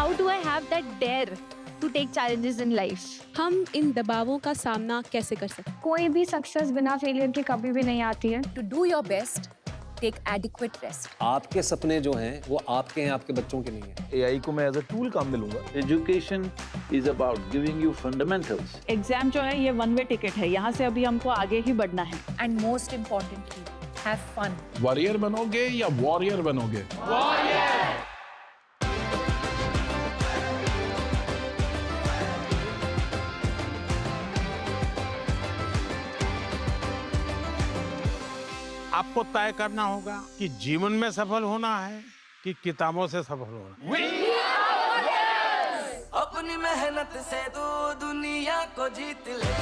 How do I have that dare to take challenges in life? हम इन दबावों का सामना कैसे कर सकते हैं? कोई भी सक्सेस बिना फेलियर के कभी भी नहीं आती है। To do your best, take adequate rest. आपके सपने जो हैं वो आपके हैं, आपके बच्चों के नहीं हैं। AI को मैं एज अ टूल काम में लूंगा। Education is about giving you fundamentals. Exam जो है ये वन वे टिकट है, यहाँ से अभी हमको आगे ही बढ़ना है। And most importantly, have fun. Warrior बनोगे या वॉरियर बनोगे? आपको तय करना होगा कि जीवन में सफल होना है कि किताबों से सफल होना है। अपनी मेहनत से तू दुनिया को जीत ले।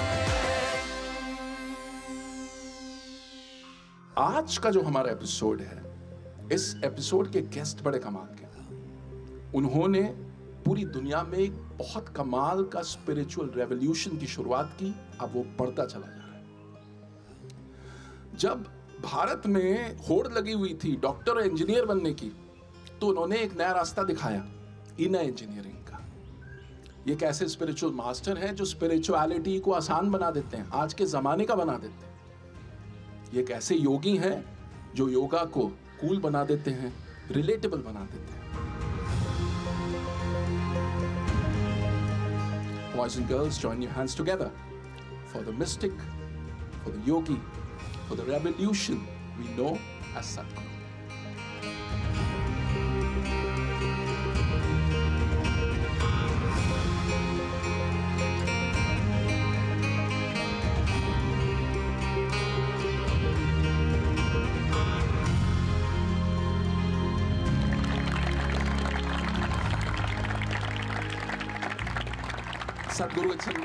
आज का जो हमारा एपिसोड है, इस एपिसोड के गेस्ट बड़े कमाल के हैं। उन्होंने पूरी दुनिया में एक बहुत कमाल का स्पिरिचुअल रेवोल्यूशन की शुरुआत की। अब वो बढ़ता चला जा रहा है। जब भारत में होड़ लगी हुई थी डॉक्टर और इंजीनियर बनने की, तो उन्होंने एक नया रास्ता दिखाया, इनर इंजीनियरिंग का। ये एक ऐसे स्पिरिचुअल मास्टर हैं जो स्पिरिचुअलिटी को आसान बना देते हैं, आज के जमाने का बना देते हैं। ये एक ऐसे योगी हैं जो योगा को कूल बना देते हैं, रिलेटेबल बना देते हैं। Boys and girls, join your hands together for the mystic, for the yogi, for the revolution we know as Sadhguru. Sadhguru, it's an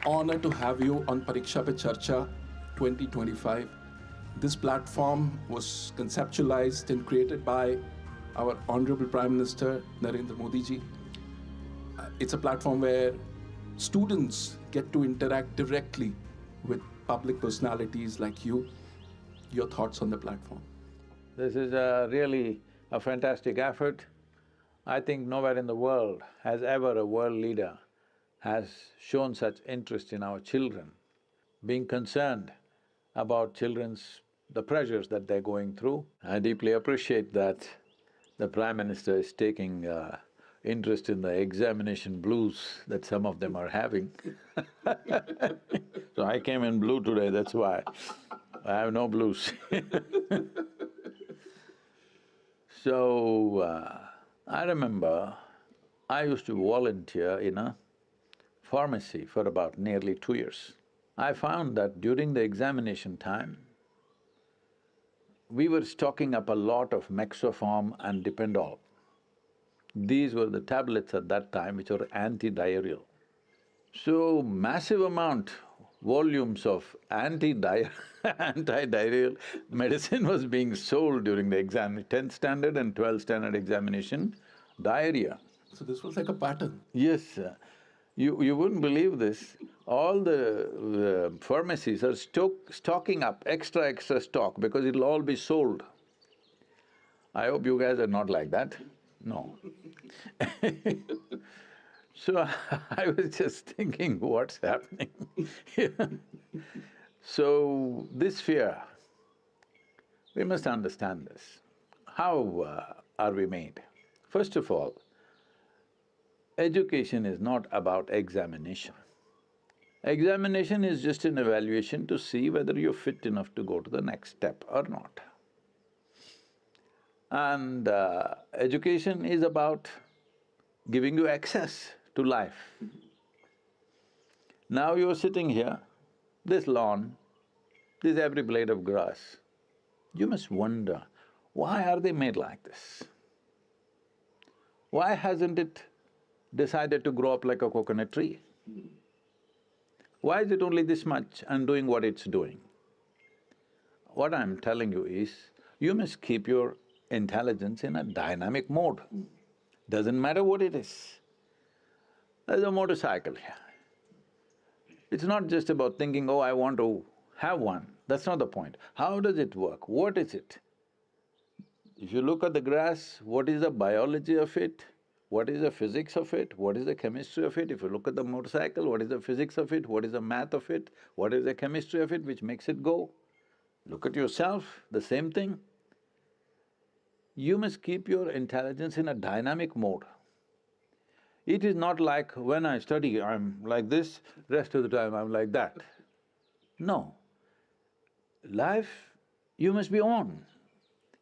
honor to have you on Pariksha pe Charcha 2025. This platform was conceptualized and created by our Honorable Prime Minister Narendra Modi ji. It's a platform where students get to interact directly with public personalities like you. Your thoughts on the platform? This is really a fantastic effort. I think nowhere in the world has ever a world leader has shown such interest in our children, being concerned about the pressures that they're going through. I deeply appreciate that the Prime Minister is taking interest in the examination blues that some of them are having. So I came in blue today, that's why. I have no blues. So, I remember I used to volunteer in a pharmacy for about nearly 2 years. I found that during the examination time, we were stocking up a lot of Mexoform and Dipendol. These were the tablets at that time which were anti-diarrheal. So, massive amount, volumes of anti-diarrheal medicine was being sold during the exam, 10th standard and 12th standard examination, diarrhea. So this was like a pattern? Yes. You wouldn't believe this, all the pharmacies are stocking up extra stock because it'll all be sold. I hope you guys are not like that, no. So I was just thinking, what's happening? So this fear, we must understand this. How are we made? First of all, education is not about examination. Examination is just an evaluation to see whether you're fit enough to go to the next step or not. And education is about giving you access to life. Now you're sitting here, this lawn, this every blade of grass. You must wonder, why are they made like this? Why hasn't it decided to grow up like a coconut tree? Why is it only this much and doing what it's doing? What I'm telling you is, you must keep your intelligence in a dynamic mode. Doesn't matter what it is. There's a motorcycle here. It's not just about thinking, oh, I want to have one. That's not the point. How does it work? What is it? If you look at the grass, what is the biology of it? What is the physics of it? What is the chemistry of it? If you look at the motorcycle, what is the physics of it? What is the math of it? What is the chemistry of it which makes it go? Look at yourself, the same thing. You must keep your intelligence in a dynamic mode. It is not like when I study, I'm like this, rest of the time I'm like that. No. Life, you must be on.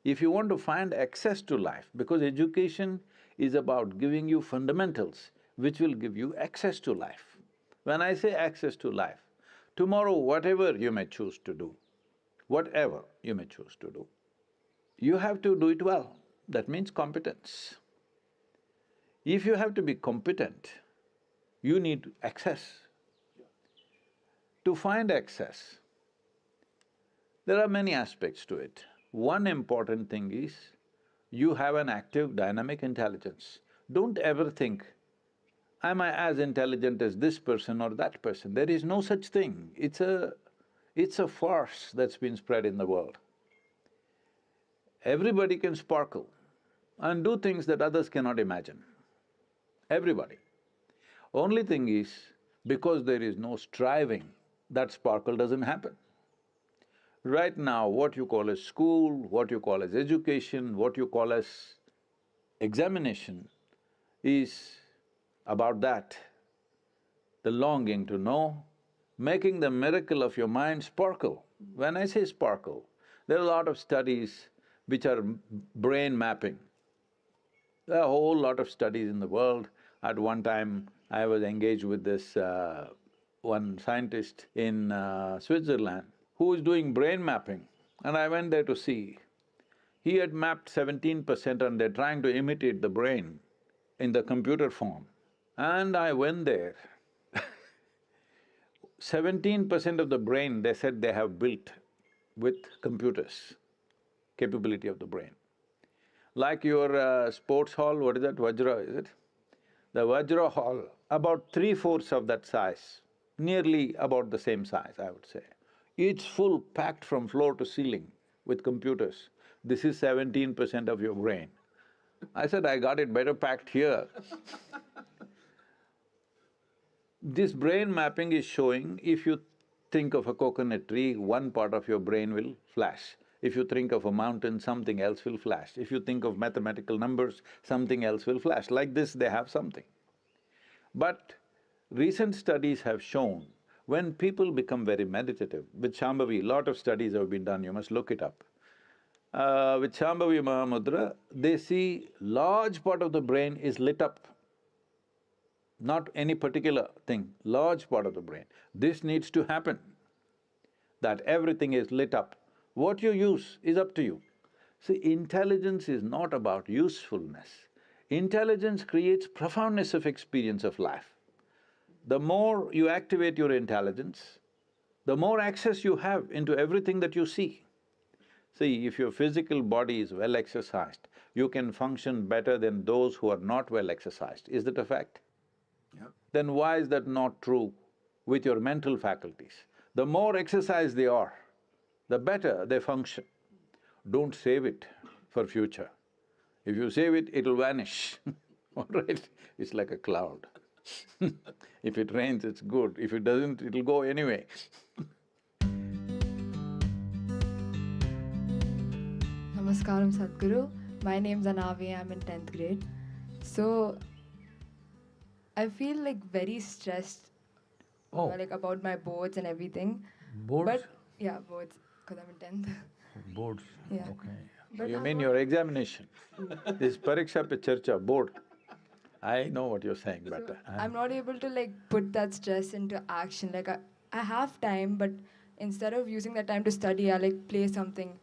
If you want to find access to life, because education is about giving you fundamentals which will give you access to life. When I say access to life, tomorrow whatever you may choose to do, whatever you may choose to do, you have to do it well. That means competence. If you have to be competent, you need access. To find access, there are many aspects to it. One important thing is, you have an active, dynamic intelligence. Don't ever think, am I as intelligent as this person or that person? There is no such thing. It's a farce that's been spread in the world. Everybody can sparkle and do things that others cannot imagine. Everybody. Only thing is, because there is no striving, that sparkle doesn't happen. Right now, what you call as school, what you call as education, what you call as examination is about that. The longing to know, making the miracle of your mind sparkle. When I say sparkle, there are a lot of studies which are brain mapping. There are a whole lot of studies in the world. At one time, I was engaged with this one scientist in Switzerland who is doing brain mapping, and I went there to see. He had mapped 17% and they're trying to imitate the brain in the computer form. And I went there. 17% of the brain, they said they have built with computers, capability of the brain. Like your sports hall, what is that, Vajra, is it? The Vajra hall, about 3/4 of that size, nearly about the same size, I would say. It's full, packed from floor to ceiling with computers. This is 17% of your brain. I said, I got it better packed here. This brain mapping is showing, if you think of a coconut tree, one part of your brain will flash. If you think of a mountain, something else will flash. If you think of mathematical numbers, something else will flash. Like this, they have something. But recent studies have shown, when people become very meditative, with Shambhavi, lot of studies have been done, you must look it up. With Shambhavi Mahamudra, they see large part of the brain is lit up. Not any particular thing, large part of the brain. This needs to happen, that everything is lit up. What you use is up to you. See, intelligence is not about usefulness. Intelligence creates profoundness of experience of life. The more you activate your intelligence, the more access you have into everything that you see. See, if your physical body is well exercised, you can function better than those who are not well exercised. Is that a fact? Yep. Then why is that not true with your mental faculties? The more exercised they are, the better they function. Don't save it for future. If you save it, it'll vanish, all right? It's like a cloud. If it rains, it's good. If it doesn't, it'll go anyway. Namaskaram Sadhguru. My name's Anavi, I'm in 10th grade. So, I feel like very stressed like about my boards and everything. Boards? But, yeah, boards, because I'm in 10th. Boards, Yeah. okay. But You I'm mean not- your examination? This Pariksha pe Charcha, board. I know what you're saying, but I'm not able to like put that stress into action. Like I have time, but instead of using that time to study, I like play something.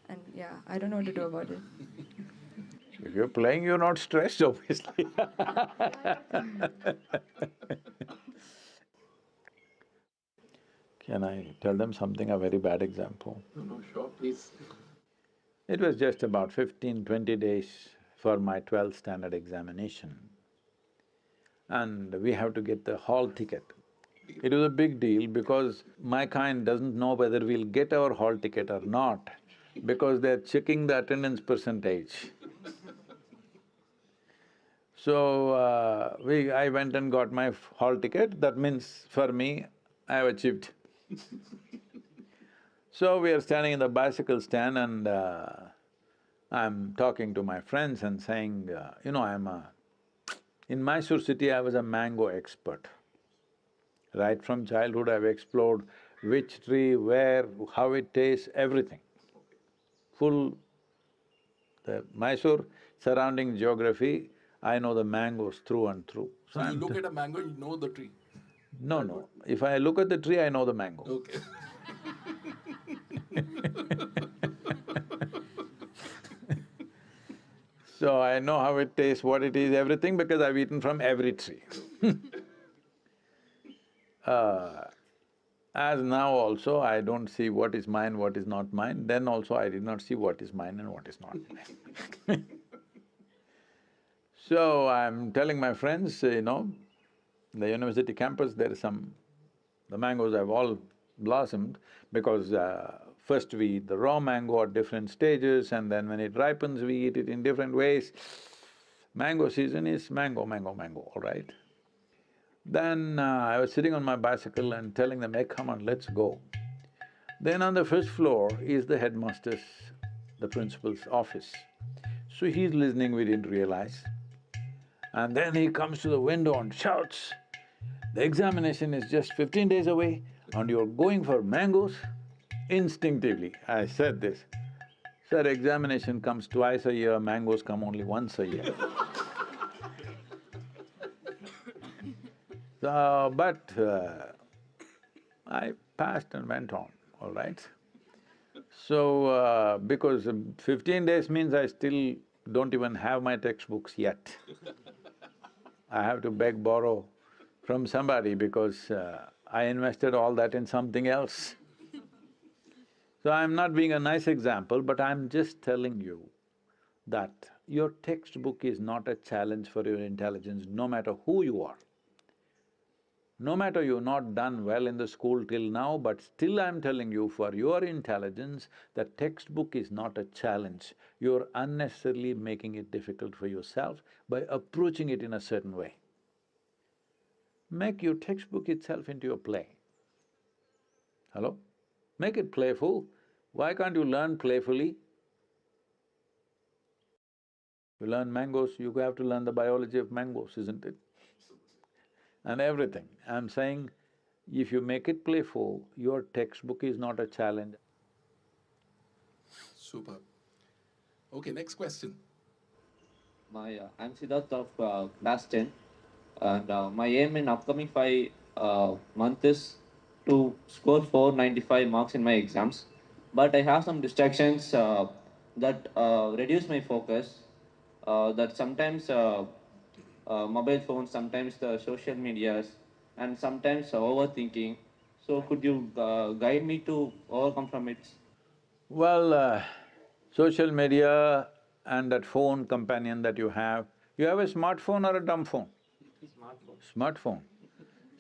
And yeah, I don't know what to do about it. if you're playing, you're not stressed, obviously. Can I tell them something, a very bad example? No, sure, please. It was just about 15-20 days for my 12th standard examination. And we have to get the hall ticket. It was a big deal because my kind doesn't know whether we'll get our hall ticket or not, because they're checking the attendance percentage. So, I went and got my hall ticket. That means for me, I have achieved. So we are standing in the bicycle stand and I'm talking to my friends and saying, in Mysore city I was a mango expert. Right from childhood I've explored which tree, where, how it tastes, everything. Full… the Mysore surrounding geography, I know the mangoes through and through. So you look at a mango, you know the tree. No. If I look at the tree, I know the mango. Okay. So I know how it tastes, what it is, everything because I've eaten from every tree. As now also, I don't see what is mine, what is not mine, then also I did not see what is mine and what is not mine. So I'm telling my friends, the university campus, there is some… the mangoes have all blossomed because first we eat the raw mango at different stages and then when it ripens, we eat it in different ways. Mango season is mango, all right? Then I was sitting on my bicycle and telling them, hey, come on, let's go. Then on the first floor is the headmaster's, the principal's office. So he's listening, we didn't realize. And then he comes to the window and shouts, the examination is just 15 days away and you're going for mangoes? Instinctively, I said this, sir, examination comes twice a year, mangoes come only once a year. I passed and went on, all right? So, because 15 days means I still don't even have my textbooks yet. I have to beg, borrow from somebody because I invested all that in something else. So I'm not being a nice example, but I'm just telling you that your textbook is not a challenge for your intelligence, no matter who you are. No matter you've not done well in the school till now, but still I'm telling you, for your intelligence, the textbook is not a challenge. You're unnecessarily making it difficult for yourself by approaching it in a certain way. Make your textbook itself into a play. Hello? Make it playful. Why can't you learn playfully? You learn mangoes, you have to learn the biology of mangoes, isn't it? And everything. I'm saying, if you make it playful, your textbook is not a challenge. Super. Okay, next question. I'm Siddharth of class 10 and my aim in upcoming 5 months is to score 495 marks in my exams. But I have some distractions that reduce my focus, that sometimes mobile phones, sometimes the social medias, and sometimes overthinking. So could you guide me to overcome from it? Well, social media and that phone companion that you have a smartphone or a dumb phone? Smartphone.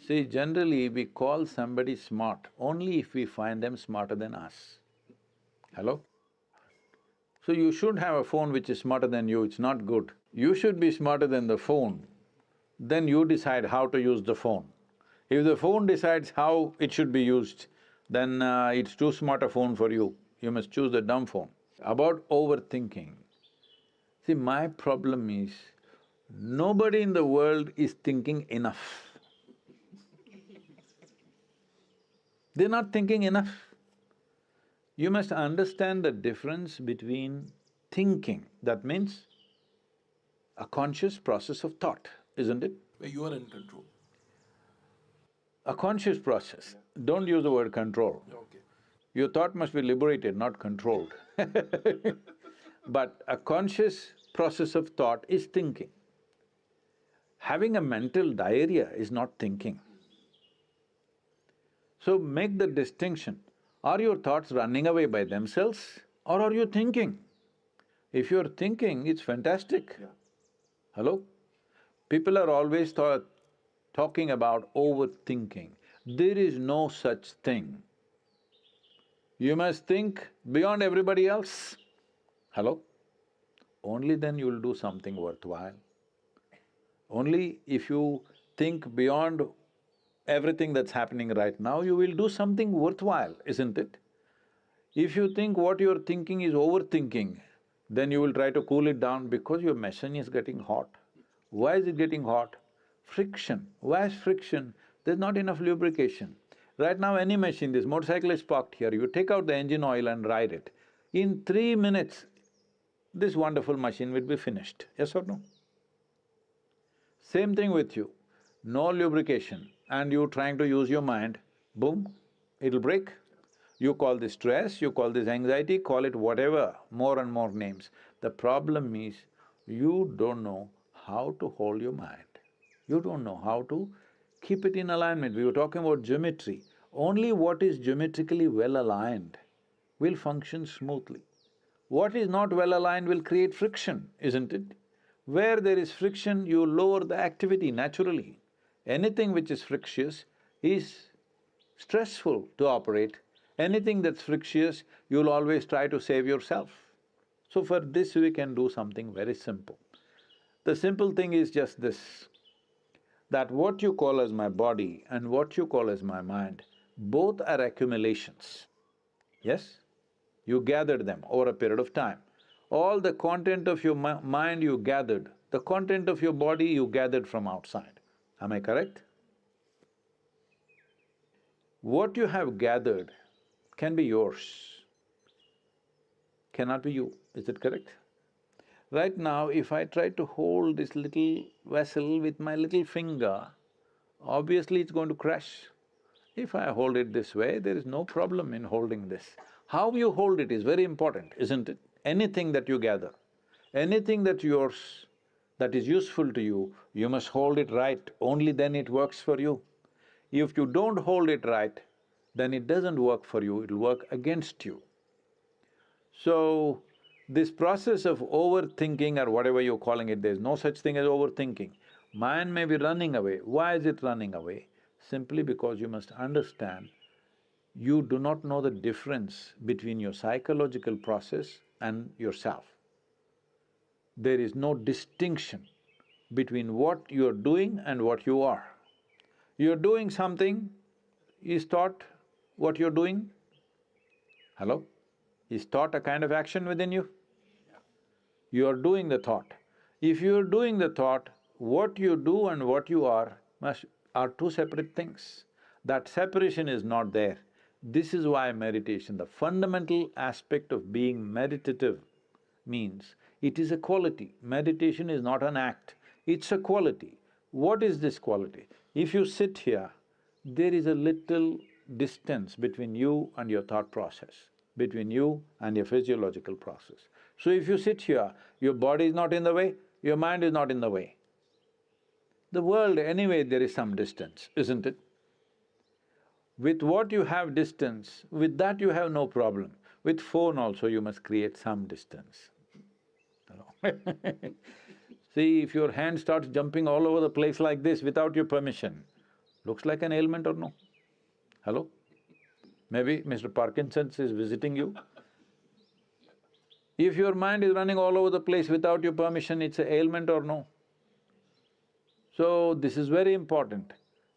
See, generally we call somebody smart only if we find them smarter than us. Hello? So you should have a phone which is smarter than you, it's not good. You should be smarter than the phone, then you decide how to use the phone. If the phone decides how it should be used, then it's too smart a phone for you. You must choose the dumb phone. About overthinking, see, my problem is, nobody in the world is thinking enough. They're not thinking enough. You must understand the difference between thinking, that means a conscious process of thought, isn't it? Where you are in control. A conscious process, don't use the word control. Okay. Your thought must be liberated, not controlled. But a conscious process of thought is thinking. Having a mental diarrhea is not thinking. So make the distinction, are your thoughts running away by themselves or are you thinking? If you're thinking, it's fantastic. Yeah. Hello? People are always talking about overthinking. There is no such thing. You must think beyond everybody else. Hello? Only then you'll do something worthwhile. Only if you think beyond everything that's happening right now, you will do something worthwhile, isn't it? If you think what you're thinking is overthinking, then you will try to cool it down because your machine is getting hot. Why is it getting hot? Friction. Why is friction? There's not enough lubrication. Right now, any machine, this motorcycle is parked here, you take out the engine oil and ride it. In 3 minutes, this wonderful machine will be finished, yes or no? Same thing with you, no lubrication and you trying to use your mind, boom, it'll break. You call this stress, you call this anxiety, call it whatever, more and more names. The problem is, you don't know how to hold your mind. You don't know how to keep it in alignment. We were talking about geometry. Only what is geometrically well aligned will function smoothly. What is not well aligned will create friction, isn't it? Where there is friction, you lower the activity naturally. Anything which is frictious is stressful to operate. Anything that's frictious, you'll always try to save yourself. So for this we can do something very simple. The simple thing is just this, that what you call as my body and what you call as my mind, both are accumulations. Yes? You gathered them over a period of time. All the content of your mind you gathered, the content of your body you gathered from outside. Am I correct? What you have gathered can be yours, cannot be you, is it correct? Right now, if I try to hold this little vessel with my little finger, obviously it's going to crash. If I hold it this way, there is no problem in holding this. How you hold it is very important, isn't it? Anything that you gather, anything that's yours, that is useful to you, you must hold it right, only then it works for you. If you don't hold it right, then it doesn't work for you, it'll work against you. So, this process of overthinking or whatever you're calling it, there's no such thing as overthinking. Mind may be running away. Why is it running away? Simply because you must understand, you do not know the difference between your psychological process and yourself. There is no distinction between what you're doing and what you are. You're doing something, is thought what you're doing? Hello? Is thought a kind of action within you? You are doing the thought. If you're doing the thought, what you do and what you are are two separate things. That separation is not there. This is why meditation, the fundamental aspect of being meditative means it is a quality. Meditation is not an act, it's a quality. What is this quality? If you sit here, there is a little distance between you and your thought process, between you and your physiological process. So if you sit here, your body is not in the way, your mind is not in the way. The world, anyway, there is some distance, isn't it? With what you have distance, with that you have no problem. With phone also you must create some distance. See, if your hand starts jumping all over the place like this without your permission, looks like an ailment or no? Hello? Maybe Mr. Parkinson's is visiting you. If your mind is running all over the place without your permission, it's an ailment or no? So, this is very important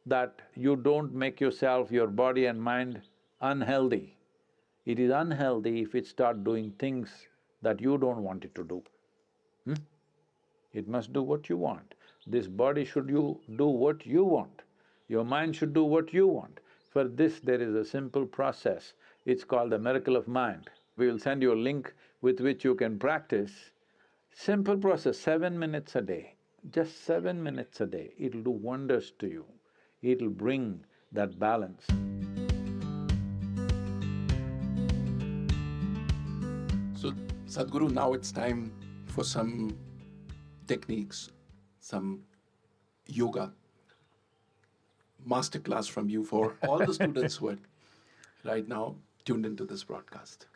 that you don't make yourself, your body and mind unhealthy. It is unhealthy if it starts doing things that you don't want it to do. It must do what you want. This body should do what you want. Your mind should do what you want. For this, there is a simple process. It's called the miracle of mind. We will send you a link with which you can practice. Simple process, 7 minutes a day. Just 7 minutes a day, it'll do wonders to you. It'll bring that balance. So, Sadhguru, now it's time for some techniques, some yoga masterclass from you for all the students who are right now tuned into this broadcast.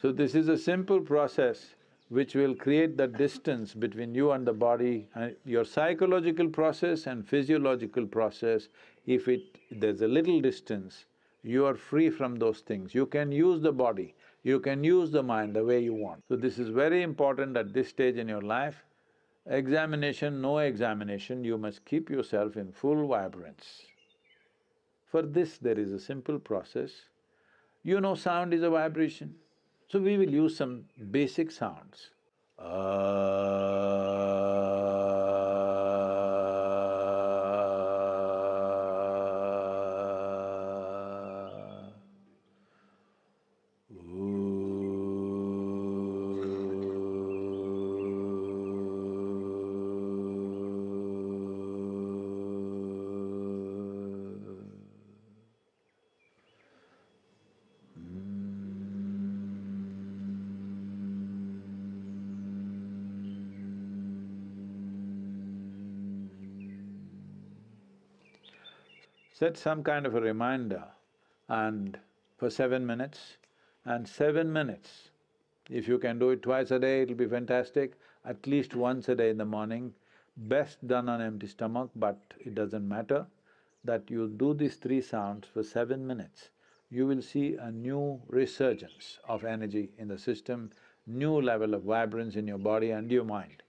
So this is a simple process which will create the distance between you and the body, and your psychological process and physiological process. If there's a little distance, you are free from those things. You can use the body, you can use the mind the way you want. So this is very important at this stage in your life. Examination, no examination, you must keep yourself in full vibrance. For this, there is a simple process. You know sound is a vibration, so we will use some basic sounds. Set some kind of a reminder and for 7 minutes, and 7 minutes. If you can do it twice a day, it'll be fantastic, at least once a day in the morning. Best done on empty stomach, but it doesn't matter, that you do these 3 sounds for 7 minutes. You will see a new resurgence of energy in the system, new level of vibrance in your body and your mind.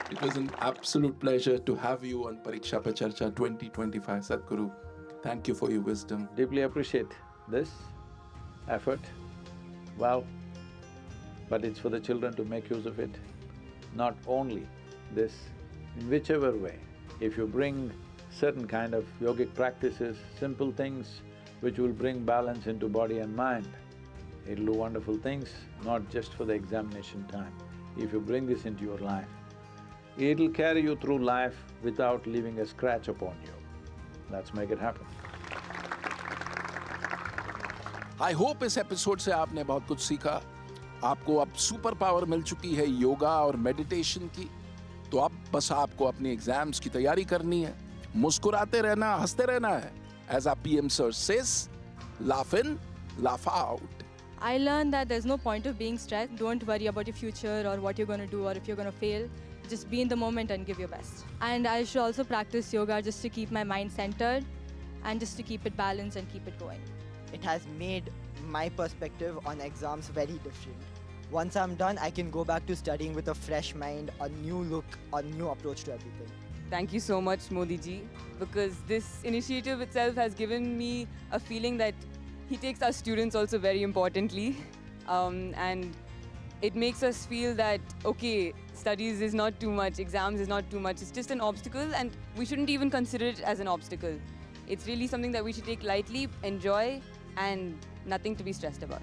It was an absolute pleasure to have you on Pariksha Pe Charcha 2025, Sadhguru. Thank you for your wisdom. Deeply appreciate this effort, well, but it's for the children to make use of it. Not only this, in whichever way, if you bring certain kind of yogic practices, simple things which will bring balance into body and mind, it'll do wonderful things, not just for the examination time. If you bring this into your life, it'll carry you through life without leaving a scratch upon you. Let's make it happen. I hope इस episode से आपने बहुत कुछ सीखा। आपको अब super power मिल चुकी है योगा और मेडिटेशन की, तो अब बस आपको अपनी एग्जाम्स की तैयारी करनी है, मुस्कुराते रहना, हंसते रहना है। As our PM sir says, laugh in, laugh out. I learned that there's no point of being stressed. Don't worry about your future or what you're going to do or if you're going to fail. Just be in the moment and give your best. And I should also practice yoga just to keep my mind centered and just to keep it balanced and keep it going. It has made my perspective on exams very different. Once I'm done, I can go back to studying with a fresh mind, a new look, a new approach to everything. Thank you so much, Modi ji, because this initiative itself has given me a feeling that he takes our students also very importantly, and it makes us feel that, okay, studies is not too much, exams is not too much, it's just an obstacle and we shouldn't even consider it as an obstacle. It's really something that we should take lightly, enjoy, and nothing to be stressed about.